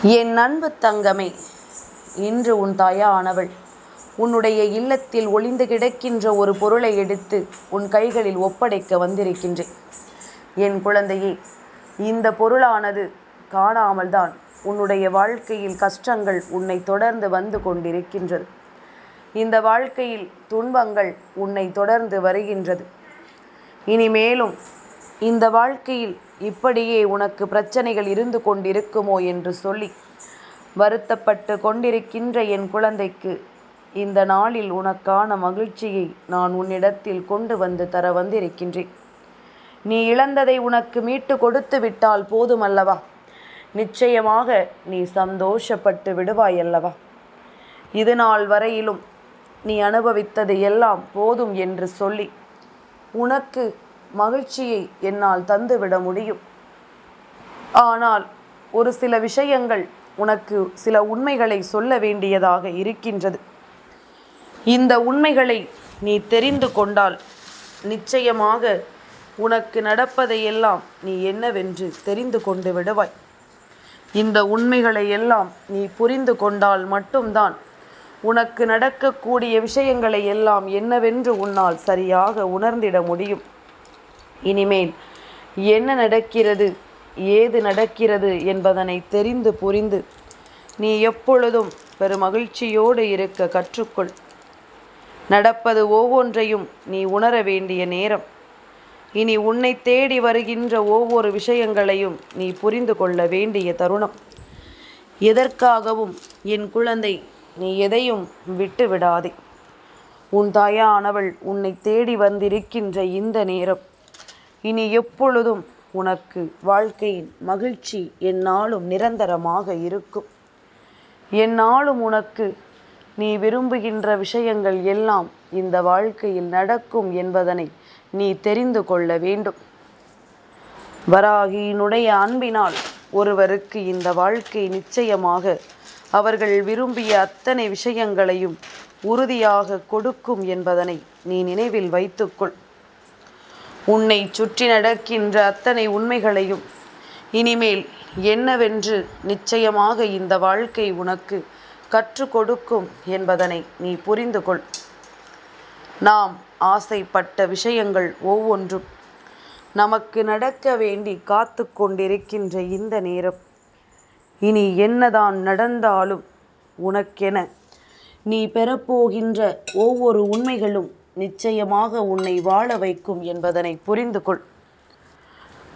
என் அன்பு தங்கமே, இன்று உன் தாயானவள் உன்னுடைய இல்லத்தில் ஒளிந்து கிடக்கின்ற ஒரு பொருளை எடுத்து உன் கைகளில் ஒப்படைக்க வந்திருக்கின்றேன். என் குழந்தையே, இந்த பொருளானது காணாமல் தான் உன்னுடைய வாழ்க்கையில் கஷ்டங்கள் உன்னை தொடர்ந்து வந்து கொண்டிருக்கின்றது. இந்த வாழ்க்கையில் துன்பங்கள் உன்னை தொடர்ந்து வருகின்றது. இனிமேலும் இந்த வாழ்க்கையில் இப்படியே உனக்கு பிரச்சனைகள் இருந்து கொண்டிருக்குமோ என்று சொல்லி வருத்தப்பட்டு கொண்டிருக்கின்ற என் குழந்தைக்கு இந்த நாளில் உனக்கான மகிழ்ச்சியை நான் உன்னிடத்தில் கொண்டு வந்து தர வந்திருக்கின்றேன். நீ இழந்ததை உனக்கு மீட்டு கொடுத்து விட்டால் போதுமல்லவா? நிச்சயமாக நீ சந்தோஷப்பட்டு விடுவாய் அல்லவா? இது நாள் வரையிலும் நீ அனுபவித்தது எல்லாம் போதும் என்று சொல்லி உனக்கு மகிழ்ச்சியை என்னால் தந்துவிட முடியும். ஆனால் ஒரு சில விஷயங்கள், உனக்கு சில உண்மைகளை சொல்ல வேண்டியதாக இருக்கின்றது. இந்த உண்மைகளை நீ தெரிந்து கொண்டால் நிச்சயமாக உனக்கு நடப்பதையெல்லாம் நீ என்னவென்று தெரிந்து கொண்டு விடுவாய். இந்த உண்மைகளை எல்லாம் நீ புரிந்து கொண்டால் மட்டும்தான் உனக்கு நடக்கக்கூடிய விஷயங்களை எல்லாம் என்னவென்று உன்னால் சரியாக உணர்ந்திட முடியும். இனிமேல் என்ன நடக்கிறது, ஏது நடக்கிறது என்பதனை தெரிந்து புரிந்து நீ எப்பொழுதும் பெருமகிழ்ச்சியோடு இருக்க கற்றுக்கொள். நடப்பது ஒவ்வொன்றையும் நீ உணர வேண்டிய நேரம். இனி உன்னை தேடி வருகின்ற ஒவ்வொரு விஷயங்களையும் நீ புரிந்து கொள்ள வேண்டிய தருணம். எதற்காகவும் என் குழந்தை, நீ எதையும் விட்டு விடாதே. உன் தாயானவள் உன்னை தேடி வந்திருக்கின்ற இந்த நேரம் இனி எப்பொழுதும் உனக்கு வாழ்க்கையின் மகிழ்ச்சி எந்நாளும் நிரந்தரமாக இருக்கும். எந்நாளும் உனக்கு நீ விரும்புகின்ற விஷயங்கள் எல்லாம் இந்த வாழ்க்கையில் நடக்கும் என்பதனை நீ தெரிந்து கொள்ள வேண்டும். வராகியினுடைய அன்பினால் ஒருவருக்கு இந்த வாழ்க்கை நிச்சயமாக அவர்கள் விரும்பிய அத்தனை விஷயங்களையும் உறுதியாக கொடுக்கும் என்பதனை நீ நினைவில் வைத்துக்கொள். உன்னை சுற்றி நடக்கின்ற அத்தனை உண்மைகளையும் இனிமேல் என்னவென்று நிச்சயமாக இந்த வாழ்க்கை உனக்கு கற்றுக் கொடுக்கும் என்பதனை நீ புரிந்து கொள். நாம் ஆசைப்பட்ட விஷயங்கள் ஒவ்வொன்றும் நமக்கு நடக்க வேண்டி காத்து கொண்டிருக்கின்ற இந்த நேரம் இனி என்னதான் நடந்தாலும் உனக்கென நீ பெறப்போகின்ற ஒவ்வொரு உண்மைகளும் நிச்சயமாக உன்னை வாழ வைக்கும் என்பதனை புரிந்து கொள்.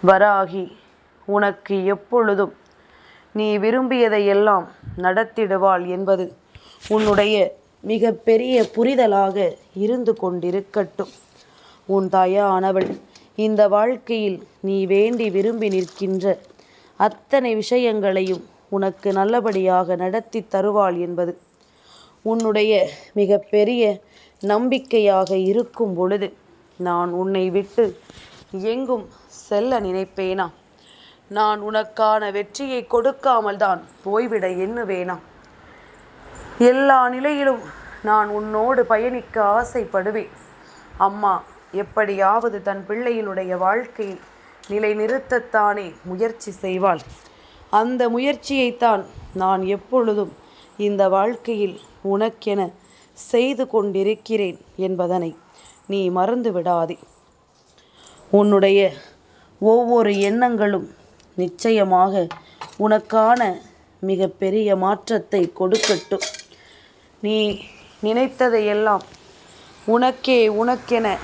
வராகி உனக்கு எப்பொழுதும் நீ விரும்பியதையெல்லாம் நடத்திடுவாள் என்பது உன்னுடைய மிக பெரிய புரிதலாக இருந்து கொண்டிருக்கட்டும். உன் தாயானவள் இந்த வாழ்க்கையில் நீ வேண்டி விரும்பி நிற்கின்ற அத்தனை விஷயங்களையும் உனக்கு நல்லபடியாக நடத்தி தருவாள் என்பது உன்னுடைய மிக பெரிய நம்பிக்கையாக இருக்கும் பொழுது நான் உன்னை விட்டு எங்கும் செல்ல நினைப்பேனா? நான் உனக்கான வெற்றியை கொடுக்காமல் தான் போய்விட எண்ணுவேனா? எல்லா நிலையிலும் நான் உன்னோடு பயணிக்க ஆசைப்படுவேன். அம்மா எப்படியாவது தன் பிள்ளையினுடைய வாழ்க்கையை நிலைநிறுத்தத்தானே முயற்சி செய்வாள். அந்த முயற்சியைத்தான் நான் எப்பொழுதும் இந்த வாழ்க்கையில் உனக்கென செய்து கொண்டிருக்கிறேன் என்பதனை நீ மறந்து விடாதே. உன்னுடைய ஒவ்வொரு எண்ணங்களும் நிச்சயமாக உனக்கான மிக பெரிய மாற்றத்தை கொடுக்கட்டும். நீ நினைத்ததையெல்லாம் உனக்கென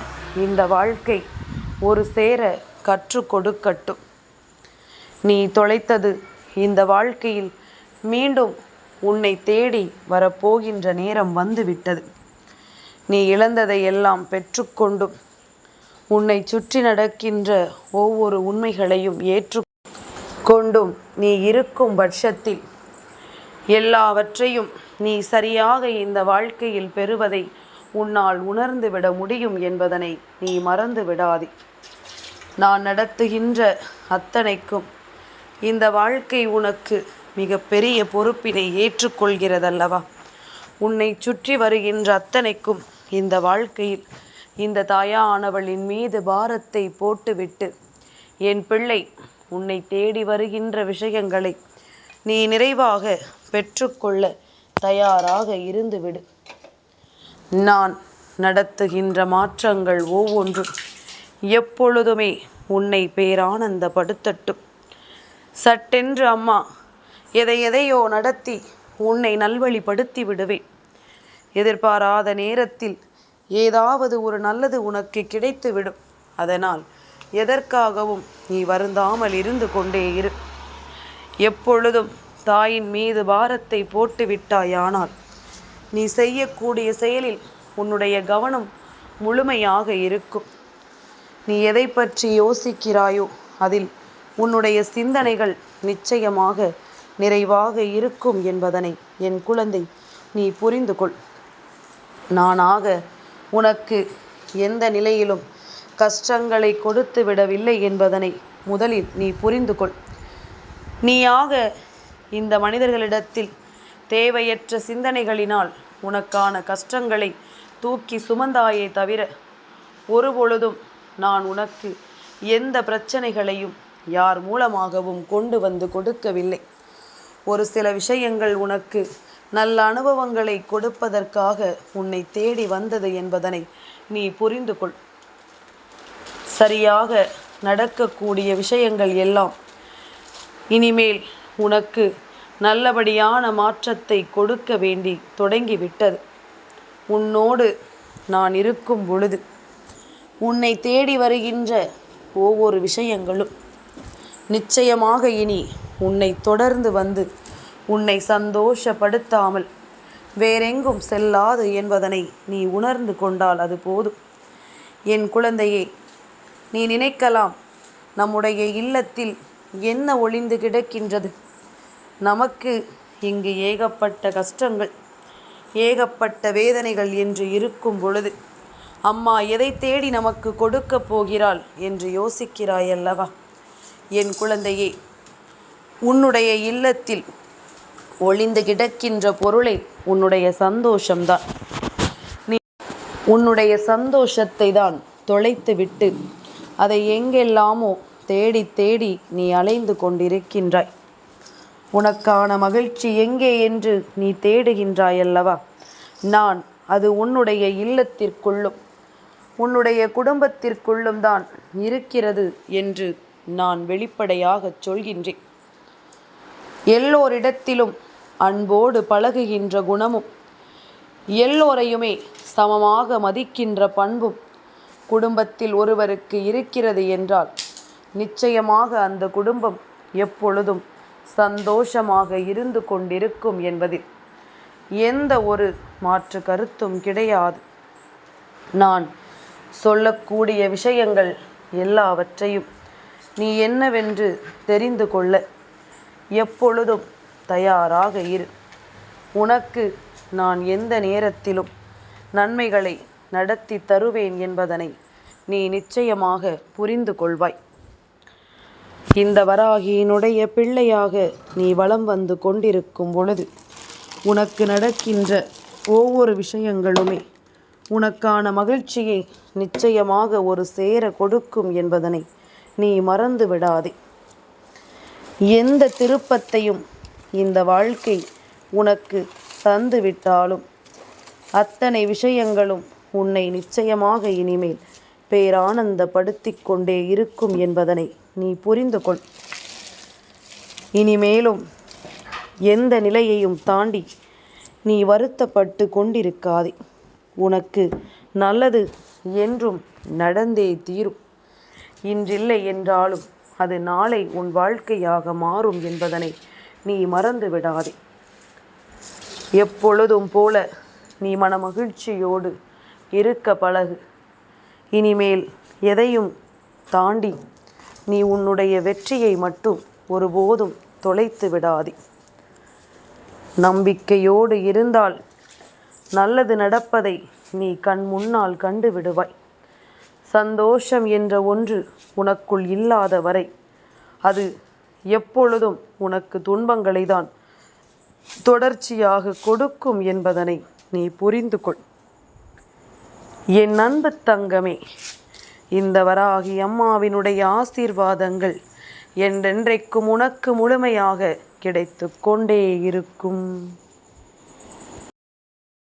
இந்த வாழ்க்கை ஒரு சேர கற்றுக் கொடுக்கட்டும். நீ தொலைத்தது இந்த வாழ்க்கையில் மீண்டும் உன்னை தேடி வரப்போகின்ற நேரம் வந்துவிட்டது. நீ இழந்ததை எல்லாம் பெற்றுக்கொண்டும் உன்னை சுற்றி நடக்கின்ற ஒவ்வொரு உண்மைகளையும் ஏற்றுக்கொண்டும் நீ இருக்கும் பட்சத்தில் எல்லாவற்றையும் நீ சரியாக இந்த வாழ்க்கையில் பெறுவதை உன்னால் உணர்ந்து விட முடியும் என்பதனை நீ மறந்து விடாதே. நான் நடத்துகின்ற அத்தனைக்கும் இந்த வாழ்க்கை உனக்கு மிக பெரிய பொறுப்பினை ஏற்றுக்கொள்கிறதல்லவா? உன்னை சுற்றி வருகின்ற அத்தனைக்கும் இந்த வாழ்க்கையில் இந்த தாயானவளின் மீது பாரத்தை போட்டுவிட்டு, என் பிள்ளை உன்னை தேடி வருகின்ற விஷயங்களை நீ நிறைவாக பெற்றுக்கொள்ள தயாராக இருந்துவிடு. நான் நடத்துகின்ற மாற்றங்கள் ஒவ்வொன்றும் எப்பொழுதுமே உன்னை பேரானந்தப்படுத்தட்டும். சட்டென்று அம்மா எதையோ நடத்தி உன்னை நல்வழிப்படுத்தி விடுவேன். எதிர்பாராத நேரத்தில் ஏதாவது ஒரு நல்லது உனக்கு கிடைத்துவிடும். அதனால் எதற்காகவும் நீ வருந்தாமல் இருந்து கொண்டே இரு. எப்பொழுதும் தாயின் மீது பாரத்தை போட்டு விட்டாயானால் நீ செய்யக்கூடிய செயலில் உன்னுடைய கவனம் முழுமையாக இருக்கும். நீ எதை பற்றி யோசிக்கிறாயோ அதில் உன்னுடைய சிந்தனைகள் நிச்சயமாக நிறைவாக இருக்கும் என்பதனை என் குழந்தை நீ புரிந்து கொள். நானாக உனக்கு எந்த நிலையிலும் கஷ்டங்களை கொடுத்து விடவில்லை என்பதனை முதலில் நீ புரிந்து கொள். நீயாக இந்த மனிதர்களிடத்தில் தேவையற்ற சிந்தனைகளினால் உனக்கான கஷ்டங்களை தூக்கி சுமந்தாயே தவிர ஒருபொழுதும் நான் உனக்கு எந்த பிரச்சனைகளையும் யார் மூலமாகவும் கொண்டு வந்து கொடுக்கவில்லை. ஒரு சில விஷயங்கள் உனக்கு நல்ல அனுபவங்களை கொடுப்பதற்காக உன்னை தேடி வந்தது என்பதனை நீ புரிந்து கொள். சரியாக நடக்கக்கூடிய விஷயங்கள் எல்லாம் இனிமேல் உனக்கு நல்லபடியான மாற்றத்தை கொடுக்க வேண்டி தொடங்கிவிட்டது. உன்னோடு நான் இருக்கும் பொழுது உன்னை தேடி வருகின்ற ஒவ்வொரு விஷயங்களும் நிச்சயமாக இனி உன்னை தொடர்ந்து வந்து உன்னை சந்தோஷப்படுத்தாமல் வேறெங்கும் செல்லாது என்பதனை நீ உணர்ந்து கொண்டால் அது போதும். என் குழந்தையே, நீ நினைக்கலாம் நம்முடைய இல்லத்தில் என்ன ஒளிந்து கிடக்கின்றது? நமக்கு இங்கு ஏகப்பட்ட கஷ்டங்கள், ஏகப்பட்ட வேதனைகள் என்று இருக்கும் பொழுது அம்மா எதை தேடி நமக்கு கொடுக்க போகிறாள் என்று யோசிக்கிறாயல்லவா? என் குழந்தையே, உன்னுடைய இல்லத்தில் ஒளிந்து கிடக்கின்ற பொருளை உன்னுடைய சந்தோஷம்தான். நீ உன்னுடைய சந்தோஷத்தை தான் தொலைத்து விட்டு அதை எங்கெல்லாமோ தேடி தேடி நீ அலைந்து கொண்டிருக்கின்றாய். உனக்கான மகிழ்ச்சி எங்கே என்று நீ தேடுகின்றாயல்லவா? நான் அது உன்னுடைய இல்லத்திற்குள்ளும் உன்னுடைய குடும்பத்திற்குள்ளும் தான் இருக்கிறது என்று நான் வெளிப்படையாக சொல்கின்றேன். எல்லோரிடத்திலும் அன்போடு பழகுகின்ற குணமும் எல்லோரையுமே சமமாக மதிக்கின்ற பண்பும் குடும்பத்தில் ஒருவருக்கு இருக்கிறது என்றால் நிச்சயமாக அந்த குடும்பம் எப்பொழுதும் சந்தோஷமாக இருந்து கொண்டிருக்கும் என்பதில் எந்த ஒரு மாற்று கருத்தும் கிடையாது. நான் சொல்லக்கூடிய விஷயங்கள் எல்லாவற்றையும் நீ என்னவென்று தெரிந்து கொள்ள எப்பொழுதும் தயாராக இரு. உனக்கு நான் எந்த நேரத்திலும் நன்மைகளை நடத்தி தருவேன் என்பதனை நீ நிச்சயமாக புரிந்து கொள்வாய். இந்த வராகியினுடைய பிள்ளையாக நீ வலம் வந்து கொண்டிருக்கும் பொழுது உனக்கு நடக்கின்ற ஒவ்வொரு விஷயங்களுமே உனக்கான மகிழ்ச்சியை நிச்சயமாக ஒரு சேர கொடுக்கும் என்பதனை நீ மறந்து விடாதே. எந்த திருப்பத்தையும் இந்த வாழ்க்கை உனக்கு தந்து விட்டாலும் அத்தனை விஷயங்களும் உன்னை நிச்சயமாக இனிமேல் பேரானந்தப்படுத்தி கொண்டே இருக்கும் என்பதனை நீ புரிந்து கொள். இனிமேலும் எந்த நிலையையும் தாண்டி நீ வருத்தப்பட்டு கொண்டிருக்காதே. உனக்கு நல்லது என்றும் நடந்தே தீரும். இன்றில்லை என்றாலும் அது நாளை உன் வாழ்க்கையாக மாறும் என்பதனை நீ மறந்து விடாதே. எப்பொழுதும் போல நீ மனமகிழ்ச்சியோடு இருக்க பழகு. இனிமேல் எதையும் தாண்டி நீ உன்னுடைய வெற்றியை மட்டும் ஒருபோதும் தொலைத்து விடாதே. நம்பிக்கையோடு இருந்தால் நல்லது நடப்பதை நீ கண் முன்னால் கண்டு விடுவாய். சந்தோஷம் என்ற ஒன்று உனக்குள் இல்லாத வரை அது எப்பொழுதும் உனக்கு துன்பங்களை தான் தொடர்ச்சியாக கொடுக்கும் என்பதனை நீ புரிந்து கொள். என் அன்பு தங்கமே, இந்த வராகி அம்மாவினுடைய ஆசீர்வாதங்கள் என்றென்றைக்கும் உனக்கு முழுமையாக கிடைத்து கொண்டே இருக்கும்.